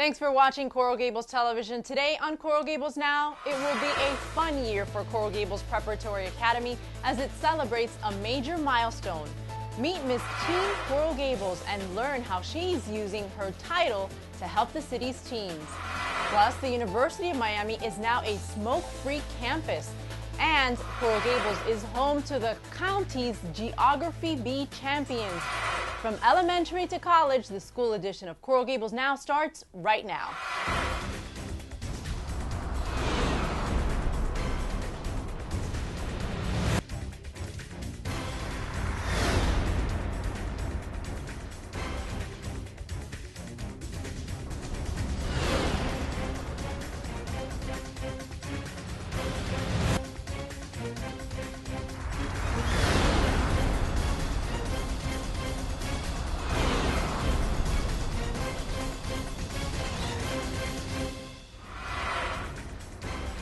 Thanks for watching Coral Gables Television. Today on Coral Gables Now, it will be a fun year for Coral Gables Preparatory Academy as it celebrates a major milestone. Meet Miss Teen Coral Gables and learn how she's using her title to help the city's teens. Plus, the University of Miami is now a smoke-free campus, and Coral Gables is home to the county's Geography Bee champions. From elementary to college, the school edition of Coral Gables Now starts right now.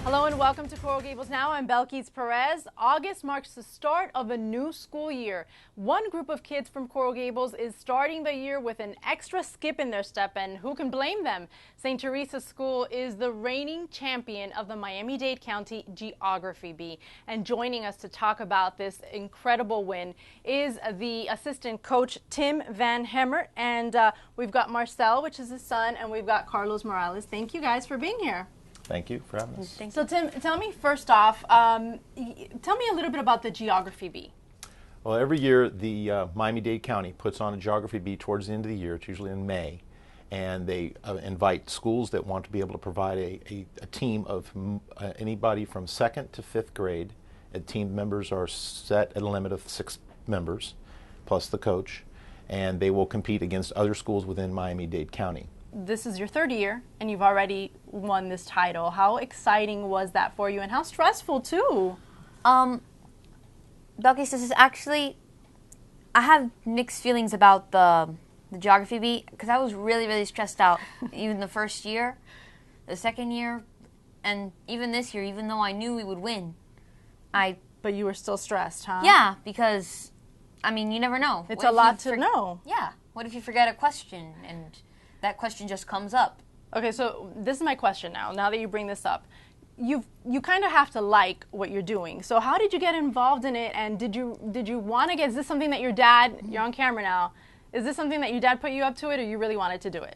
Hello and welcome to Coral Gables Now. I'm Belkis Perez. August marks the start of a new school year. One group of kids from Coral Gables is starting the year with an extra skip in their step, and who can blame them? St. Teresa's School is the reigning champion of the Miami-Dade County Geography Bee. And joining us to talk about this incredible win is the assistant coach, Tim Van Hemert. And we've got Marcel, which is his son, and we've got Carlos Morales. Thank you guys for being here. Thank you for having us. So Tim, tell me first off, tell me a little bit about the Geography Bee. Well, every year the Miami-Dade County puts on a Geography Bee towards the end of the year. It's usually in May. And they invite schools that want to be able to provide a team of anybody from 2nd to 5th grade. And team members are set at a limit of 6 members, plus the coach. And they will compete against other schools within Miami-Dade County. This is your 3rd year, and you've already won this title. How exciting was that for you, and how stressful, too? Belkis, this is actually, I have mixed feelings about the Geography Bee, because I was really, really stressed out, even the first year, the 2nd year, and even this year, even though I knew we would win. But you were still stressed, huh? Yeah, because, I mean, you never know. It's a lot to know. Yeah. What if you forget a question, and that question just comes up? Okay, so this is my question now that you bring this up. You kind of have to like what you're doing. So how did you get involved in it, and did you want to get, is this something that your dad, you're on camera now, is this something that your dad put you up to it, or you really wanted to do it?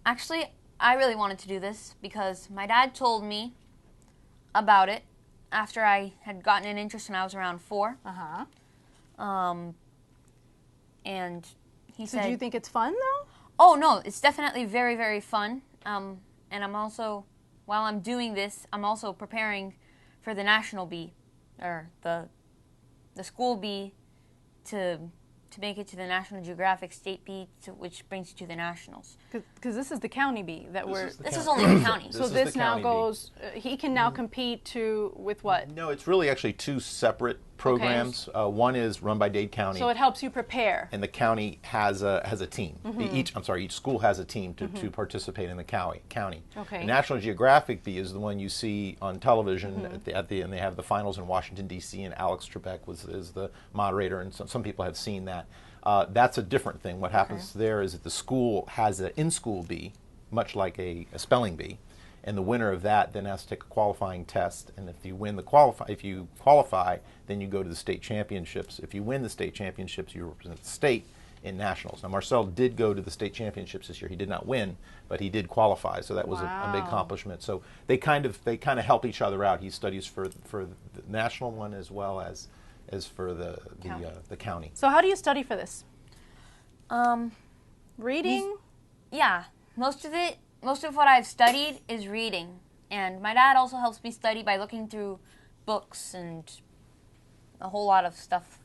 Actually, I really wanted to do this because my dad told me about it after I had gotten an interest when I was around 4. And he said... Do you think it's fun, though? Oh, no, it's definitely very, very fun. And I'm also, while I'm doing this, I'm also preparing for the national bee, or the school bee, to make it to the National Geographic State Bee, which brings you to the nationals. Because this is the county bee that This is only the county. So this now goes, he can now compete with what? No, it's really actually 2 separate programs. Okay. One is run by Dade County. So it helps you prepare. And the county has a team. Each school has a team to participate in the county. Okay. The National Geographic Bee is the one you see on television and they have the finals in Washington, D.C., and Alex Trebek is the moderator, and some people have seen that. That's a different thing. What happens there is that the school has an in-school bee, much like a spelling bee, and the winner of that then has to take a qualifying test. And if you qualify, then you go to the state championships. If you win the state championships, you represent the state in nationals. Now, Marcel did go to the state championships this year. He did not win, but he did qualify, so that was a big accomplishment. So they kind of help each other out. He studies for the national one as well as for the county. So how do you study for this? Reading? Yeah, most of what I've studied is reading, and my dad also helps me study by looking through books and a whole lot of stuff.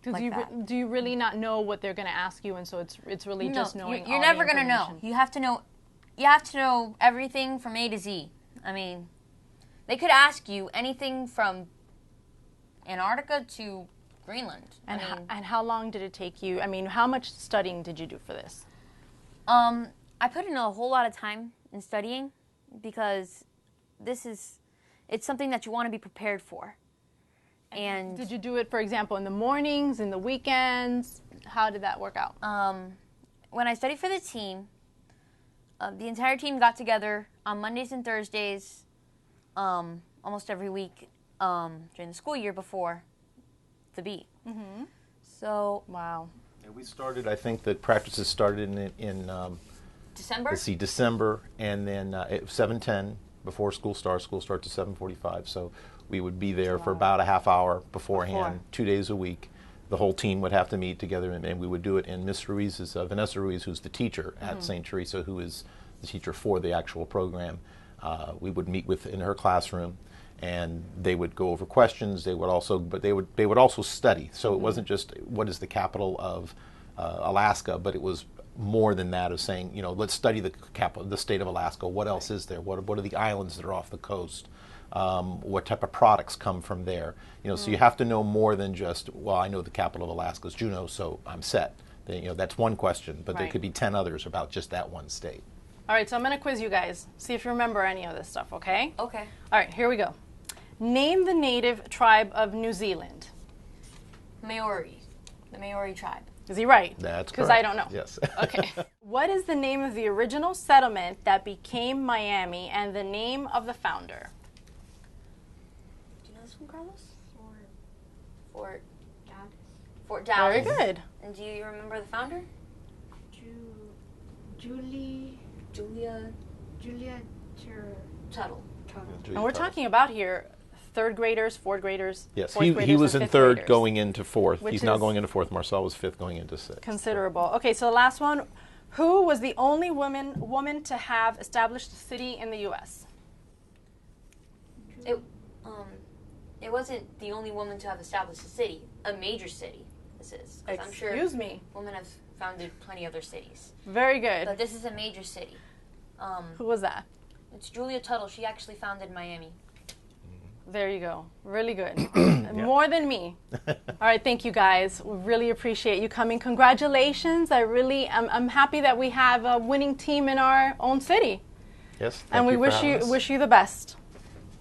Do you really not know what they're going to ask you, and so it's really just knowing? You're never going to know. You have to know everything from A to Z. I mean, they could ask you anything from Antarctica to Greenland. And how long did it take you? I mean, how much studying did you do for this? I put in a whole lot of time in studying because it's something that you want to be prepared for. And did you do it, for example, in the mornings, in the weekends? How did that work out? When I studied for the team, the entire team got together on Mondays and Thursdays almost every week during the school year before the bee. Mm-hmm. So wow. Yeah, we started, I think that practices started in December? let's see, December, and then at 7:10 before school starts. School starts at 7:45, so we would be there for about a half hour beforehand, 2 days a week. The whole team would have to meet together, and we would do it in Miss Ruiz's, Vanessa Ruiz, who's the teacher at St. Teresa, who is the teacher for the actual program. We would meet in her classroom, and they would go over questions. They would also study. So it wasn't just what is the capital of Alaska, but it was more than that, of saying, you know, let's study the state of Alaska. What else is there? What are the islands that are off the coast? What type of products come from there? You know, so you have to know more than just, well, I know the capital of Alaska is Juneau, so I'm set. You know, that's one question, but there could be 10 others about just that one state. All right, so I'm going to quiz you guys. See if you remember any of this stuff, okay? Okay. All right, here we go. Name the native tribe of New Zealand. Maori. The Maori tribe. Is he right? That's correct. Because I don't know. Yes. Okay. What is the name of the original settlement that became Miami and the name of the founder? Do you know this one, Carlos? Fort Dallas. Fort Dallas. Very good. And do you remember the founder? Julia Tuttle. And we're talking about here third graders, fourth graders. Yes, fourth he graders was and in fifth third graders. going into fourth. Which He's now is going into fourth. Marcel was fifth going into sixth. Considerable. Okay, so the last one. Who was the only woman to have established a city in the U.S.? It wasn't the only woman to have established a city, a major city. This is. 'Cause I'm sure Excuse me. women have founded plenty other cities. Very good. But this is a major city. Who was that? It's Julia Tuttle. She actually founded Miami. There you go. Really good. More than me. All right, thank you guys. We really appreciate you coming. Congratulations. I'm happy that we have a winning team in our own city. Yes. And we wish you the best.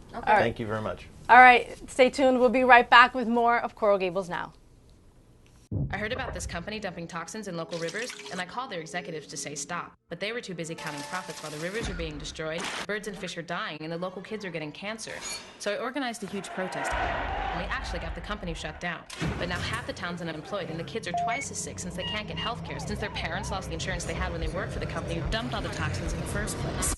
Okay. All right. Thank you very much. All right, stay tuned. We'll be right back with more of Coral Gables Now. I heard about this company dumping toxins in local rivers, and I called their executives to say stop. But they were too busy counting profits while the rivers are being destroyed, birds and fish are dying, and the local kids are getting cancer. So I organized a huge protest, and we actually got the company shut down. But now half the town's unemployed, and the kids are twice as sick since they can't get health care, since their parents lost the insurance they had when they worked for the company who dumped all the toxins in the first place.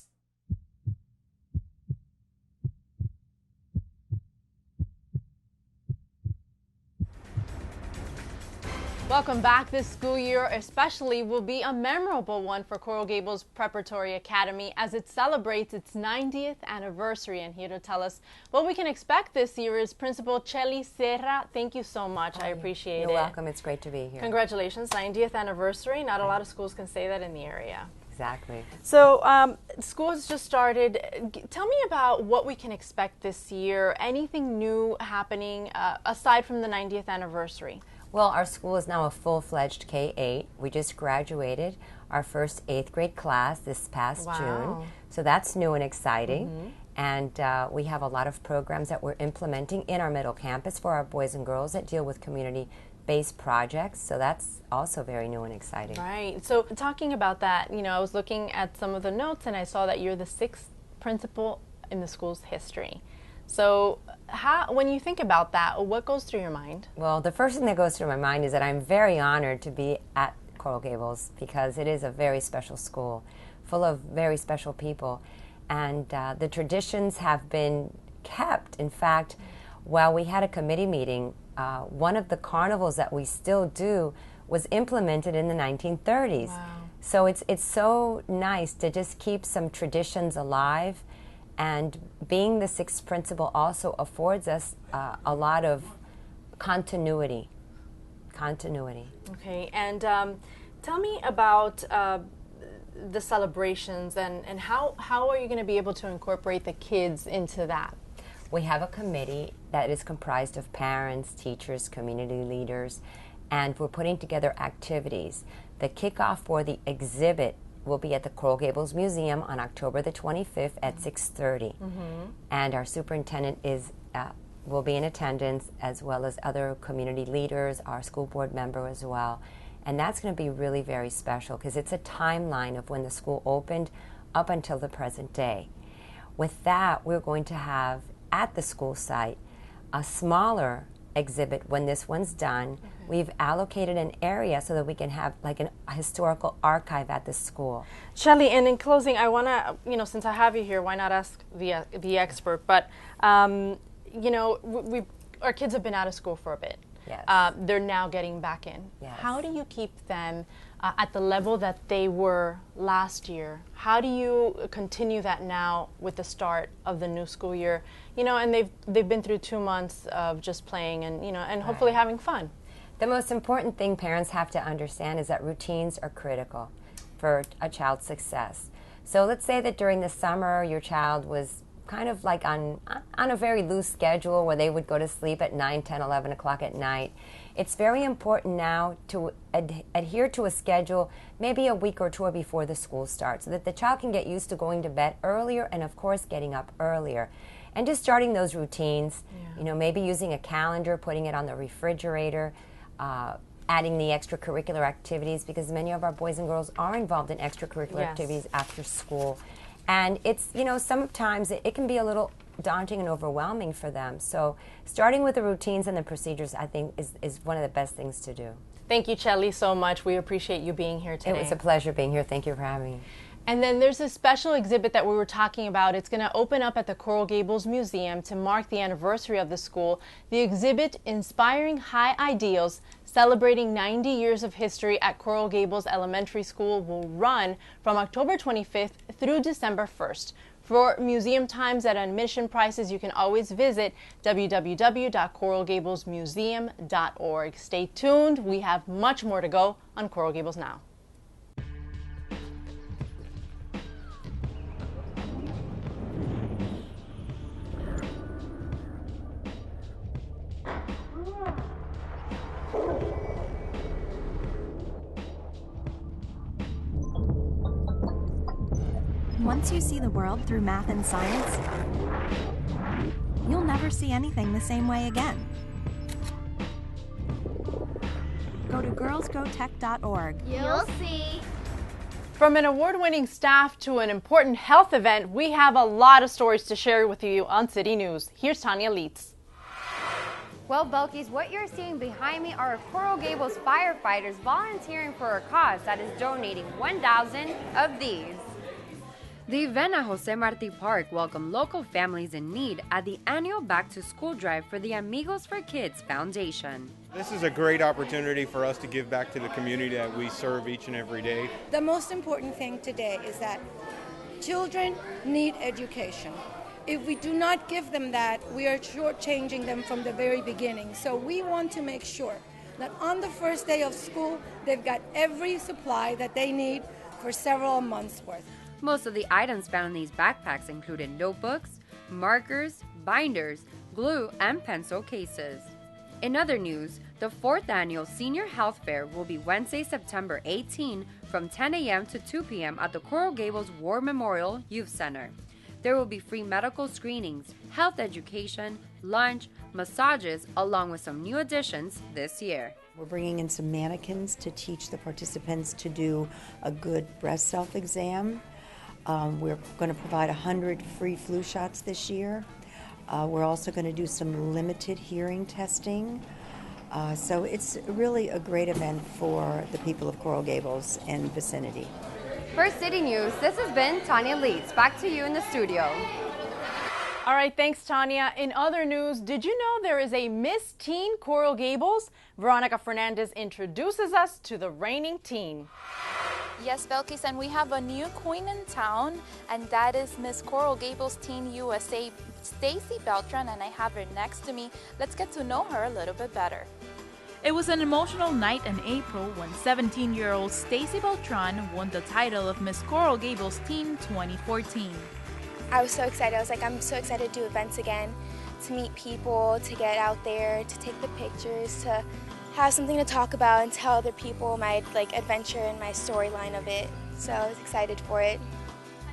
Welcome back. This school year especially will be a memorable one for Coral Gables Preparatory Academy as it celebrates its 90th anniversary. And here to tell us what we can expect this year is Principal Chelly Serra. Thank you so much. I appreciate it. You're welcome. It's great to be here. Congratulations, 90th anniversary. Not a lot of schools can say that in the area. Exactly. So school has just started. Tell me about what we can expect this year. Anything new happening aside from the 90th anniversary? Well, our school is now a full-fledged K-8. We just graduated our first 8th grade class this past June. So that's new and exciting. And we have a lot of programs that we're implementing in our middle campus for our boys and girls that deal with community-based projects. So that's also very new and exciting. Right. So talking about that, you know, I was looking at some of the notes and I saw that you're the 6th principal in the school's history. So when you think about that, what goes through your mind? Well, the first thing that goes through my mind is that I'm very honored to be at Coral Gables because it is a very special school full of very special people. And the traditions have been kept. In fact, while we had a committee meeting, one of the carnivals that we still do was implemented in the 1930s. Wow. So it's so nice to just keep some traditions alive. And being the 6th principal also affords us a lot of continuity. Okay, and tell me about the celebrations and how are you going to be able to incorporate the kids into that? We have a committee that is comprised of parents, teachers, community leaders, and we're putting together activities. The kickoff for the exhibit will be at the Coral Gables Museum on October the 25th at 6:30. And our superintendent will be in attendance, as well as other community leaders, our school board member as well. And that's going to be really very special because it's a timeline of when the school opened up until the present day. With that, we're going to have at the school site a smaller exhibit when this one's done. Okay. We've allocated an area so that we can have like a historical archive at the school. Shelly, and in closing, I want to, since I have you here, why not ask the expert? But, our kids have been out of school for a bit. Yes. They're now getting back in. Yes. How do you keep them at the level that they were last year? How do you continue that now with the start of the new school year? And they've been through 2 months of just playing and hopefully having fun. The most important thing parents have to understand is that routines are critical for a child's success. So let's say that during the summer your child was kind of like on a very loose schedule where they would go to sleep at 9, 10, 11 o'clock at night. It's very important now to adhere to a schedule maybe a week or two before the school starts so that the child can get used to going to bed earlier and of course getting up earlier. And just starting those routines, maybe using a calendar, putting it on the refrigerator, adding the extracurricular activities because many of our boys and girls are involved in extracurricular activities after school. And it's, sometimes it can be a little daunting and overwhelming for them. So starting with the routines and the procedures, I think, is one of the best things to do. Thank you, Shelly, so much. We appreciate you being here today. It was a pleasure being here. Thank you for having me. And then there's a special exhibit that we were talking about. It's going to open up at the Coral Gables Museum to mark the anniversary of the school. The exhibit, Inspiring High Ideals, celebrating 90 years of history at Coral Gables Elementary School, will run from October 25th through December 1st. For museum times at admission prices, you can always visit www.coralgablesmuseum.org. Stay tuned. We have much more to go on Coral Gables Now. Once you see the world through math and science, you'll never see anything the same way again. Go to girlsgotech.org. You'll see. From an award-winning staff to an important health event, we have a lot of stories to share with you on City News. Here's Tanya Leitz. Well, Belkis, what you're seeing behind me are Coral Gables firefighters volunteering for a cause that is donating 1,000 of these. The event at Jose Marti Park welcomed local families in need at the annual Back to School drive for the Amigos for Kids Foundation. This is a great opportunity for us to give back to the community that we serve each and every day. The most important thing today is that children need education. If we do not give them that, we are shortchanging them from the very beginning. So we want to make sure that on the first day of school, they've got every supply that they need for several months' worth. Most of the items found in these backpacks included notebooks, markers, binders, glue, and pencil cases. In other news, the 4th annual Senior Health Fair will be Wednesday, September 18 from 10 a.m. to 2 p.m. at the Coral Gables War Memorial Youth Center. There will be free medical screenings, health education, lunch, massages, along with some new additions this year. We're bringing in some mannequins to teach the participants to do a good breast self-exam. We're going to provide 100 free flu shots this year. We're also going to do some limited hearing testing. So it's really a great event for the people of Coral Gables and vicinity. For City News, this has been Tanya Leitz. Back to you in the studio. All right, thanks, Tanya. In other news, did you know there is a Miss Teen Coral Gables? Veronica Fernandez introduces us to the reigning teen. Yes, Belkis, and we have a new queen in town, and that is Miss Coral Gables Teen USA, Stacy Beltran, and I have her next to me. Let's get to know her a little bit better. It was an emotional night in April when 17-year-old Stacy Beltran won the title of Miss Coral Gables Teen 2014. I was so excited. I was like, I'm so excited to do events again, to meet people, to get out there, to take the pictures, to have something to talk about and tell other people my adventure and my storyline of it. So I was excited for it.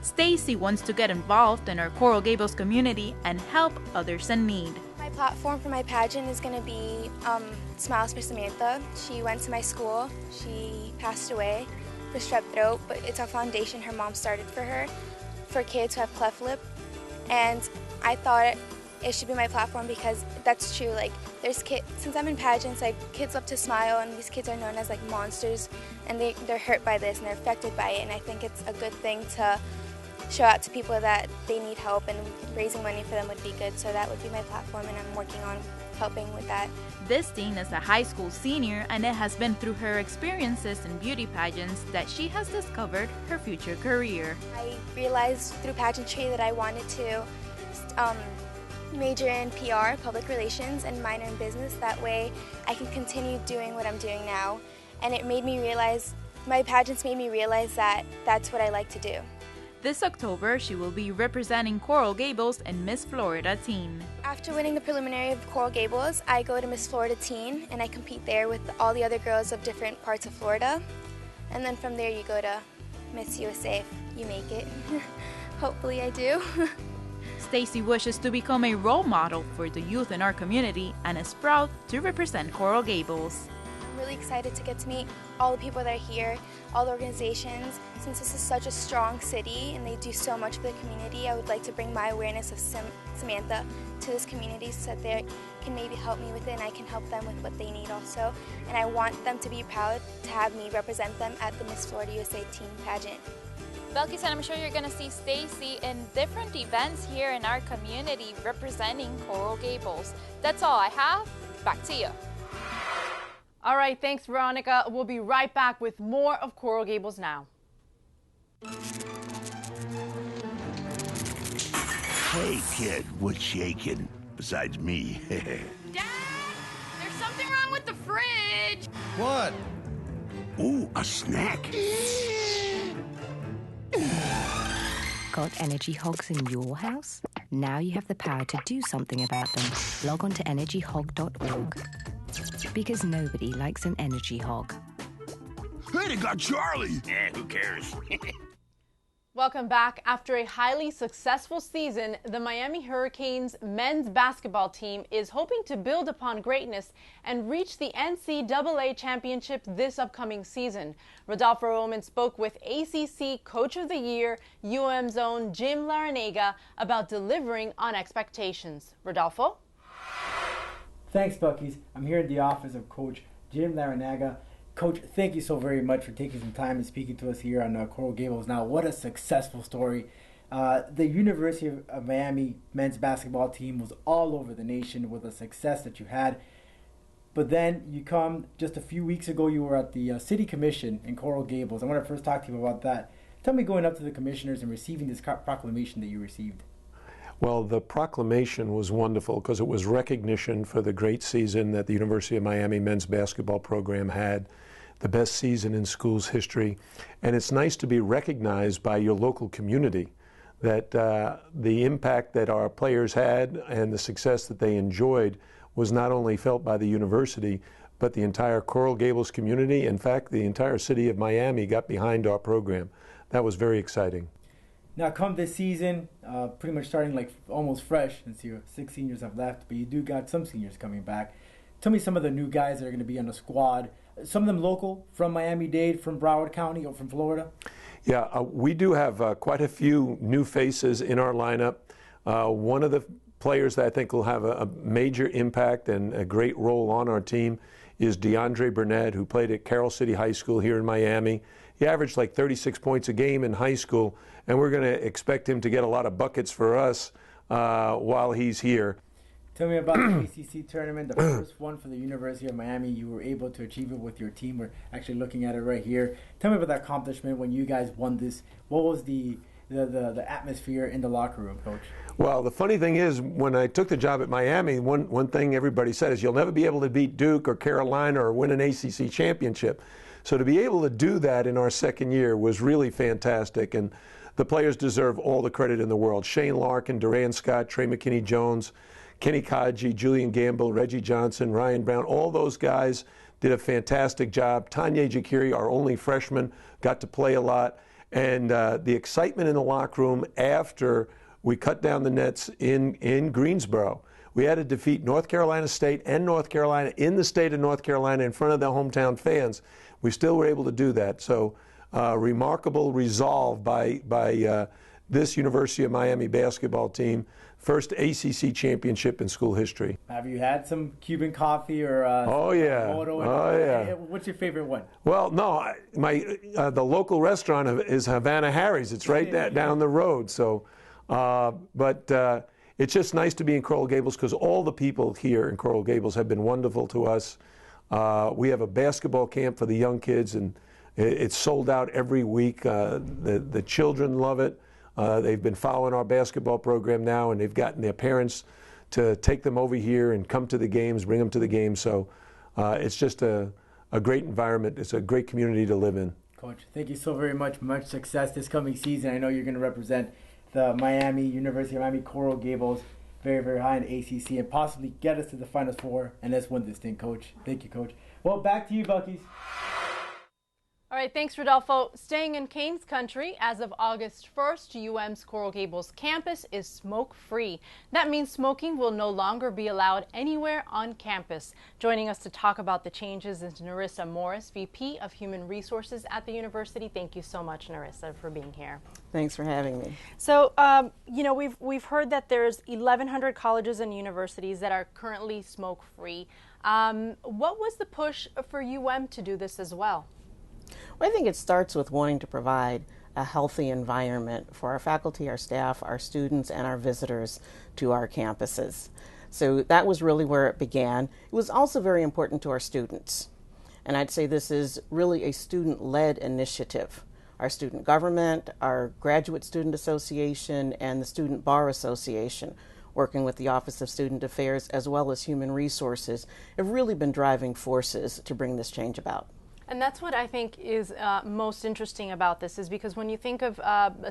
Stacy wants to get involved in our Coral Gables community and help others in need. My platform for my pageant is going to be Smiles for Samantha. She went to my school. She passed away for strep throat, but it's a foundation her mom started for her, for kids who have cleft lip. And I thought it should be my platform because that's true. Like, there's kids, since I'm in pageants, like, kids love to smile, and these kids are known as like monsters, and they're hurt by this and they're affected by it. And I think it's a good thing to show out to people that they need help, and raising money for them would be good. So that would be my platform, and I'm working on helping with that. This teen is a high school senior, and it has been through her experiences in beauty pageants that she has discovered her future career. I realized through pageantry that I wanted to major in PR, public relations, and minor in business. That way I can continue doing what I'm doing now. And it made me realize, my pageants made me realize that that's what I like to do. This October, she will be representing Coral Gables and Miss Florida Teen. After winning the preliminary of Coral Gables, I go to Miss Florida Teen, and I compete there with all the other girls of different parts of Florida. And then from there you go to Miss USA if you make it. Hopefully I do. Stacy wishes to become a role model for the youth in our community and is proud to represent Coral Gables. I'm really excited to get to meet all the people that are here, all the organizations. Since this is such a strong city and they do so much for the community, I would like to bring my awareness of Samantha to this community so that they can maybe help me with it, and I can help them with what they need also. And I want them to be proud to have me represent them at the Miss Florida USA Teen Pageant. Belkis, and I'm sure you're going to see Stacy in different events here in our community representing Coral Gables. That's all I have. Back to you. All right, thanks, Veronica. We'll be right back with more of Coral Gables Now. Hey, kid, what's shaking? Besides me. Dad, there's something wrong with the fridge. What? Ooh, a snack. Got energy hogs in your house? Now you have the power to do something about them. Log on to energyhog.org. Because nobody likes an energy hog. Hey, they got Charlie! Who cares? Welcome back. After a highly successful season, the Miami Hurricanes men's basketball team is hoping to build upon greatness and reach the NCAA championship this upcoming season. Rodolfo Roman spoke with ACC Coach of the Year, UM's own Jim Larrañaga, about delivering on expectations. Rodolfo? Thanks, Buckies. I'm here in the office of Coach Jim Larrañaga. Coach, thank you so very much for taking some time and speaking to us here on Coral Gables Now. What a successful story. The University of Miami men's basketball team was all over the nation with the success that you had. But then you come, just a few weeks ago, you were at the City Commission in Coral Gables. I want to first talk to you about that. Tell me, going up to the commissioners and receiving this proclamation that you received. Well, the proclamation was wonderful because it was recognition for the great season that the University of Miami men's basketball program had, the best season in school's history. And it's nice to be recognized by your local community that the impact that our players had and the success that they enjoyed was not only felt by the university, but the entire Coral Gables community. In fact, the entire city of Miami got behind our program. That was very exciting. Now, come this season, pretty much starting like almost fresh, since your 6 seniors have left, but you do got some seniors coming back. Tell me some of the new guys that are going to be on the squad. Some of them local, from Miami-Dade, from Broward County, or from Florida? Yeah, we do have quite a few new faces in our lineup. One of the players that I think will have a major impact and a great role on our team is DeAndre Burnett, who played at Carroll City High School here in Miami. He averaged like 36 points a game in high school, and we're going to expect him to get a lot of buckets for us while he's here. Tell me about the ACC tournament, the first one for the University of Miami. You were able to achieve it with your team. We're actually looking at it right here. Tell me about that accomplishment when you guys won this. What was the atmosphere in the locker room, Coach? Well, the funny thing is, when I took the job at Miami, one thing everybody said is you'll never be able to beat Duke or Carolina or win an ACC championship. So to be able to do that in our second year was really fantastic, and the players deserve all the credit in the world. Shane Larkin, Duran Scott, Trey McKinney-Jones, Kenny Kaji, Julian Gamble, Reggie Johnson, Ryan Brown, all those guys did a fantastic job. Tanya Jakiri, our only freshman, got to play a lot. And the excitement in the locker room after we cut down the nets in Greensboro We had to defeat North Carolina State and North Carolina in the state of North Carolina in front of their hometown fans. We still were able to do that. So remarkable resolve by this University of Miami basketball team. First ACC championship in school history. Have you had some Cuban coffee or oh yeah, oh yeah. What's your favorite one? Well, no, the local restaurant is Havana Harry's. It's right down the road. So, but it's just nice to be in Coral Gables because all the people here in Coral Gables have been wonderful to us. We have a basketball camp for the young kids, and it's sold out every week. The children love it. They've been following our basketball program now, and they've gotten their parents to take them over here and come to the games, bring them to the games. So it's just a great environment. It's a great community to live in. Coach, thank you so very much. Much success this coming season. I know you're going to represent the University of Miami Coral Gables very, very high in the ACC and possibly get us to the Final Four, and let's win this thing, Coach. Thank you, Coach. Well, back to you, Buckies. All right, thanks, Rodolfo. Staying in Canes country, as of August 1st, UM's Coral Gables campus is smoke-free. That means smoking will no longer be allowed anywhere on campus. Joining us to talk about the changes is Narissa Morris, VP of Human Resources at the university. Thank you so much, Narissa, for being here. Thanks for having me. So, you know, we've heard that there's 1,100 colleges and universities that are currently smoke-free. What was the push for UM to do this as well? Well, I think it starts with wanting to provide a healthy environment for our faculty, our staff, our students, and our visitors to our campuses. So that was really where it began. It was also very important to our students. And I'd say this is really a student-led initiative. Our student government, our Graduate Student Association, and the Student Bar Association, working with the Office of Student Affairs as well as Human Resources, have really been driving forces to bring this change about. And that's what I think is most interesting about this, is because when you think of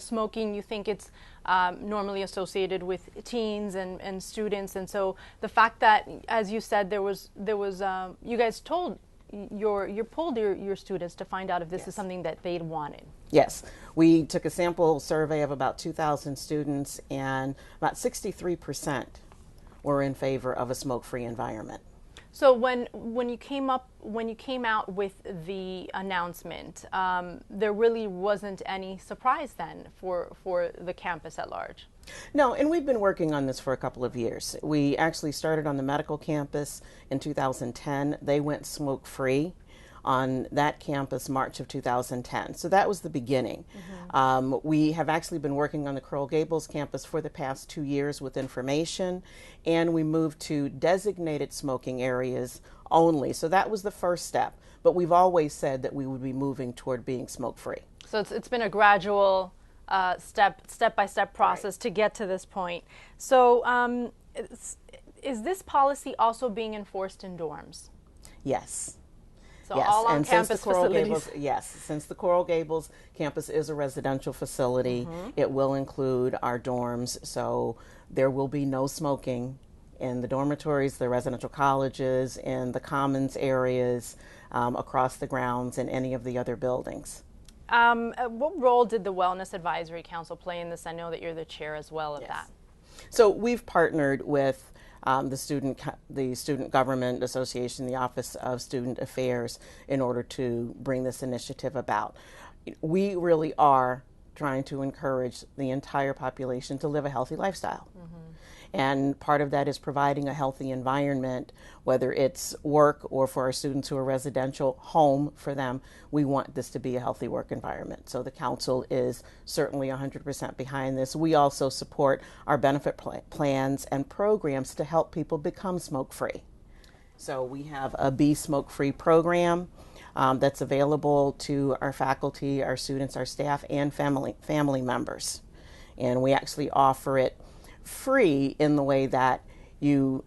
smoking, you think it's normally associated with teens and students. And so the fact that, as you said, you guys told you polled your students to find out if this is something that they'd wanted. Yes, we took a sample survey of about 2,000 students, and about 63% were in favor of a smoke-free environment. So when you came out with the announcement, there really wasn't any surprise then for the campus at large. No, and we've been working on this for a couple of years. We actually started on the medical campus in 2010. They went smoke-free on that campus March of 2010. So that was the beginning. Mm-hmm. We have actually been working on the Coral Gables campus for the past 2 years with information, and we moved to designated smoking areas only. So that was the first step, but we've always said that we would be moving toward being smoke-free. So it's been a gradual step-by-step process to get to this point. So is this policy also being enforced in dorms? Yes. So yes, all on campus facilities? Yes, since the Coral Gables campus is a residential facility, it will include our dorms, so there will be no smoking in the dormitories, the residential colleges, in the commons areas, across the grounds, and any of the other buildings. What role did the Wellness Advisory Council play in this? I know that you're the chair as well of that. So we've partnered with the Student Government Association, the Office of Student Affairs, in order to bring this initiative about. We really are trying to encourage the entire population to live a healthy lifestyle. Mm-hmm. And part of that is providing a healthy environment, whether it's work or for our students who are residential, home for them. We want this to be a healthy work environment. So the council is certainly 100% behind this. We also support our benefit plans and programs to help people become smoke-free. So we have a Be Smoke-Free program that's available to our faculty, our students, our staff, and family members. And we actually offer it free in the way that you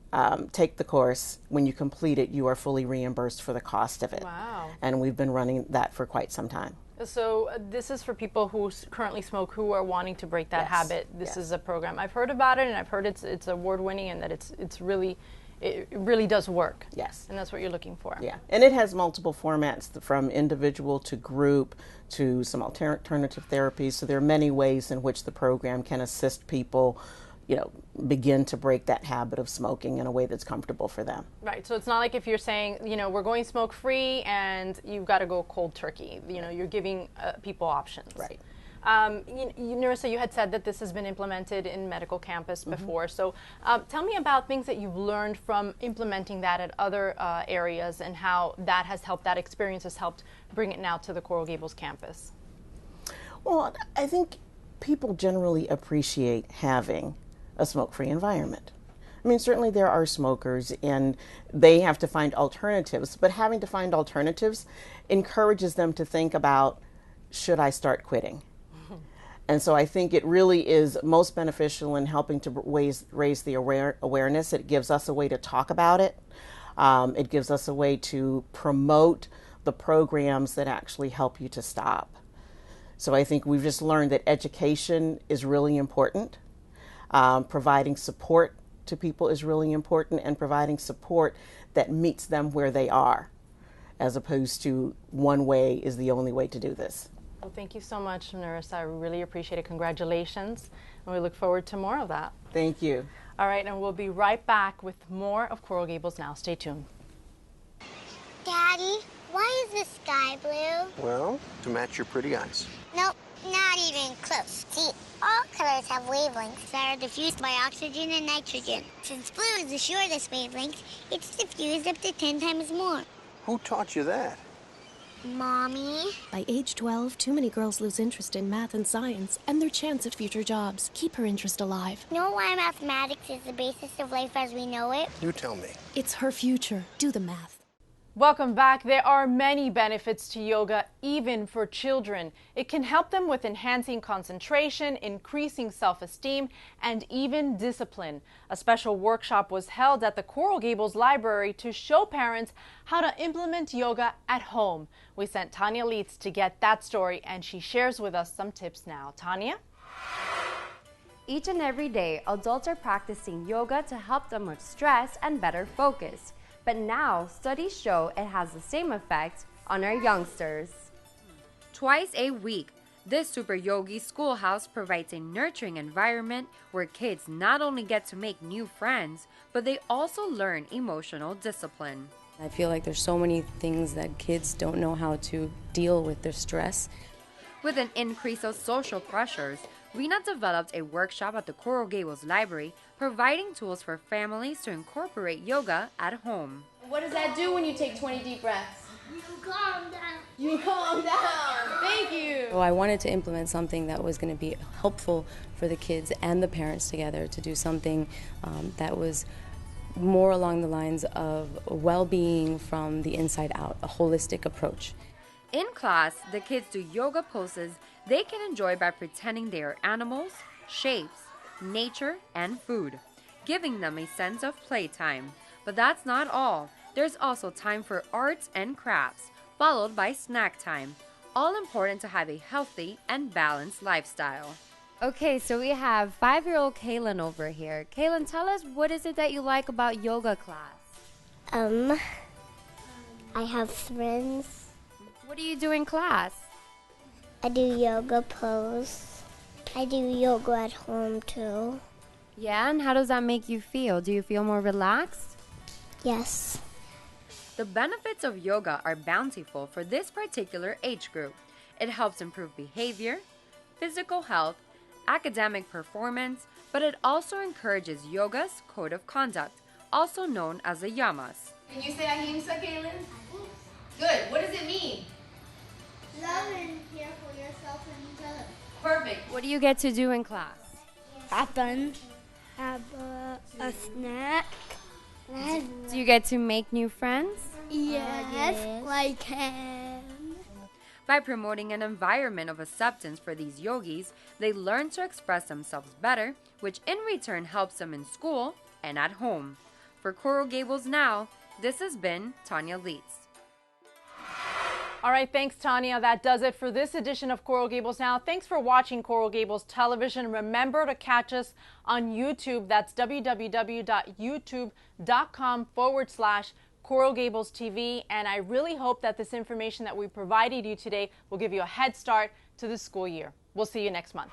take the course. When you complete it, you are fully reimbursed for the cost of it. Wow. And we've been running that for quite some time. So this is for people who currently smoke, who are wanting to break that habit. This is a program. I've heard about it, and I've heard it's award-winning, and that it really does work. Yes. And that's what you're looking for. Yeah. And it has multiple formats, from individual to group to some alternative therapies. So there are many ways in which the program can assist people begin to break that habit of smoking in a way that's comfortable for them. Right. So it's not like if you're saying, we're going smoke free and you've got to go cold turkey. You're giving people options. Right. Narissa, you had said that this has been implemented in medical campus before. So tell me about things that you've learned from implementing that at other areas and how that has helped, that experience has helped bring it now to the Coral Gables campus. Well, I think people generally appreciate having a smoke-free environment. I mean, certainly there are smokers and they have to find alternatives, but having to find alternatives encourages them to think about, should I start quitting? And so I think it really is most beneficial in helping to raise the awareness. It gives us a way to talk about it. It gives us a way to promote the programs that actually help you to stop. So I think we've just learned that education is really important. Providing support to people is really important, and providing support that meets them where they are, as opposed to one way is the only way to do this. Well, thank you so much, Narissa. I really appreciate it. Congratulations. And we look forward to more of that. Thank you. All right, and we'll be right back with more of Coral Gables Now. Stay tuned. Daddy, why is the sky blue? Well, to match your pretty eyes. Nope, not even close. See, all colors have wavelengths that are diffused by oxygen and nitrogen. Since blue is the shortest wavelength, it's diffused up to 10 times more. Who taught you that? Mommy? By age 12, too many girls lose interest in math and science and their chance at future jobs. Keep her interest alive. You know why mathematics is the basis of life as we know it? You tell me. It's her future. Do the math. Welcome back. There are many benefits to yoga, even for children. It can help them with enhancing concentration, increasing self-esteem, and even discipline. A special workshop was held at the Coral Gables Library to show parents how to implement yoga at home. We sent Tanya Leitz to get that story, and she shares with us some tips now. Tanya? Each and every day, adults are practicing yoga to help them with stress and better focus. But now, studies show it has the same effect on our youngsters. Twice a week, this Super Yogi schoolhouse provides a nurturing environment where kids not only get to make new friends, but they also learn emotional discipline. I feel like there's so many things that kids don't know how to deal with their stress. With an increase of social pressures, Rena developed a workshop at the Coral Gables Library, providing tools for families to incorporate yoga at home. What does that do when you take 20 deep breaths? You calm down. You calm down. Thank you. So I wanted to implement something that was going to be helpful for the kids and the parents together, to do something that was more along the lines of well-being from the inside out, a holistic approach. In class, the kids do yoga poses they can enjoy by pretending they are animals, shapes, nature, and food, giving them a sense of playtime. But that's not all. There's also time for arts and crafts, followed by snack time, all important to have a healthy and balanced lifestyle. Okay, so we have 5-year-old Kaylin over here. Kaylin, tell us, what is it that you like about yoga class? I have friends. What do you do in class? I do yoga pose. I do yoga at home too. Yeah, and how does that make you feel? Do you feel more relaxed? Yes. The benefits of yoga are bountiful for this particular age group. It helps improve behavior, physical health, academic performance, but it also encourages yoga's code of conduct, also known as the yamas. Can you say ahimsa, Kaylin? Good. What does it mean? Love and care for yourself and each other. Perfect. What do you get to do in class? Have fun. Have a snack. Do you get to make new friends? Yes, I can. By promoting an environment of acceptance for these yogis, they learn to express themselves better, which in return helps them in school and at home. For Coral Gables Now, this has been Tanya Leitz. All right, thanks, Tanya. That does it for this edition of Coral Gables Now. Thanks for watching Coral Gables Television. Remember to catch us on YouTube. That's www.youtube.com/Coral Gables TV. And I really hope that this information that we provided you today will give you a head start to the school year. We'll see you next month.